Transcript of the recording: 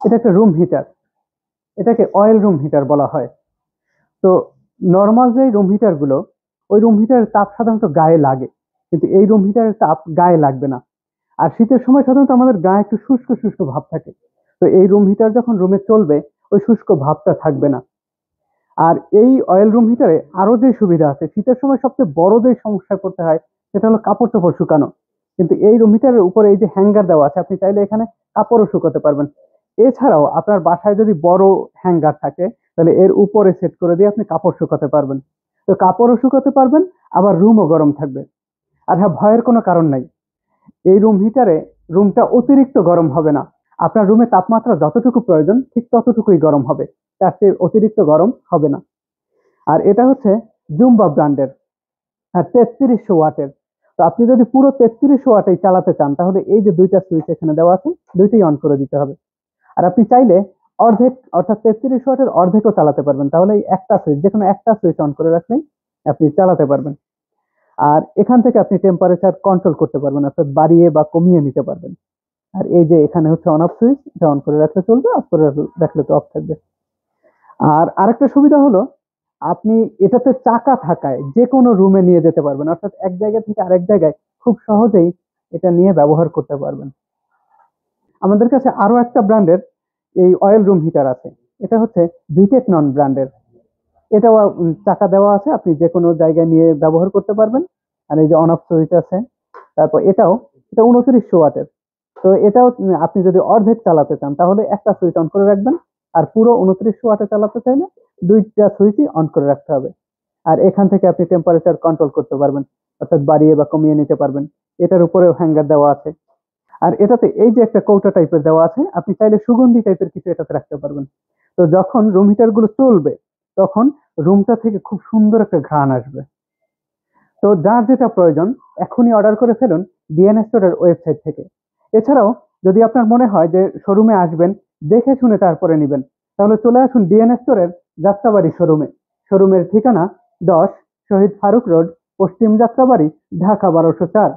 এটা একটা room heater, এটাকে অয়েল রুম হিটার বলা হয়। তো নর্মাল যে রুম হিটার গুলো, ওই রুম হিটারের তাপ সাধারণত গায়ে লাগে, কিন্তু এই রুম হিটারের তাপ গায়ে লাগবে না। আর শীতের সময় সাধারণত আমাদের গায়ে একটু শুষ্ক শুষ্ক ভাব থাকে। তো এই রুম হিটার যখন রুমে চলবে, ওই শুষ্ক ভাবটা থাকবে না। আর এই অয়েল রুম হিটারে আরো যে সুবিধা আছে, শীতের সময় সবচেয়ে বড় যে সমস্যায় পড়তে হয় সেটা হলো কাপড় টাপড় শুকানো। কিন্তু এই রুম হিটারের উপরে এই যে হ্যাঙ্গার দেওয়া আছে, আপনি চাইলে এখানে কাপড়ও শুকাতে পারবেন। এছাড়াও আপনার বাসায় যদি বড় হ্যাঙ্গার থাকে, তাহলে এর উপরে সেট করে দিয়ে আপনি কাপড় শুকাতে পারবেন। তো কাপড়ও শুকাতে পারবেন, আবার রুমও গরম থাকবে। আর হ্যাঁ, ভয়ের কোনো কারণ নাই। এই রুম হিটারে রুমটা অতিরিক্ত গরম হবে না। আপনার রুমে তাপমাত্রা যতটুকু প্রয়োজন ঠিক ততটুকুই গরম হবে, তার চেয়ে অতিরিক্ত গরম হবে না। আর এটা হচ্ছে জুম্বা ব্র্যান্ডের, আর 3300 ওয়াটের। তো আপনি যদি পুরো 3300 ওয়াটেই চালাতে চান, তাহলে এই যে দুইটা সুইচ এখানে দেওয়া আছে, দুইটাই অন করে দিতে হবে। আর আপনি চাইলে অর্ধেক, অর্থাৎ 3300 ওয়াটের অর্ধেকও চালাতে পারবেন, তাহলে এই একটা সুইচ, যে কোনো একটা সুইচ অন করে রাখলেই আপনি চালাতে পারবেন। আর এখান থেকে আপনি টেম্পারেচার কন্ট্রোল করতে পারবেন, অর্থাৎ বাড়িয়ে বা কমিয়ে নিতে পারবেন। আর এই যে এখানে হচ্ছে অন অফ সুইচ, এটা অন করে রাখলে চলবে, অফ করে রাখলে তো অফ থাকবে। আর আরেকটা সুবিধা হলো, আপনি এটাতে চাকা থাকায় যে কোনো রুমে নিয়ে যেতে পারবেন, অর্থাৎ এক জায়গা থেকে আরেক জায়গায় খুব সহজেই এটা নিয়ে ব্যবহার করতে পারবেন। আমাদের কাছে আরো একটা ব্র্যান্ডের এই অয়েল রুম হিটার আছে, এটা হচ্ছে ভিটেক নন ব্র্যান্ডের। এটাও চাকা দেওয়া আছে, আপনি যে কোনো জায়গায় নিয়ে ব্যবহার করতে পারবেন। আর এই যে অন অফ সুইচ আছে। তারপর এটা 2900 ওয়াটের। তো এটাও আপনি যদি অর্ধেক চালাতে চান, তাহলে একটা সুইচ অন করে রাখবেন। আর পুরো 2900 ওয়াটে চালাতে চাইলে দুইটা সুইচই অন করে রাখতে হবে। আর এখান থেকে আপনি টেম্পারেচার কন্ট্রোল করতে পারবেন, অর্থাৎ বাড়িয়ে বা কমিয়ে নিতে পারবেন। এটার উপরেও হ্যাঙ্গার দেওয়া আছে। আর এটাতে এই যে একটা কৌটা টাইপের দেওয়া আছে, আপনি চাইলে সুগন্ধি টাইপের কিছু এটাতে রাখতে পারবেন। তো যখন রুম হিটার গুলো চলবে, তখন রুমটা থেকে খুব সুন্দর একটা ঘ্রাণ আসবে। তো যার যেটা প্রয়োজন, এখনই অর্ডার করে ফেলুন ডিএনএ স্টোরের ওয়েবসাইট থেকে। এছাড়াও যদি আপনার মনে হয় যে শোরুমে আসবেন, দেখে শুনে তারপরে নেবেন, তাহলে চলে আসুন ডিএনএ স্টোরের যাত্রাবাড়ি শোরুমে। শোরুমের ঠিকানা 10 শহীদ ফারুক রোড, পশ্চিম যাত্রাবাড়ি, ঢাকা 1204।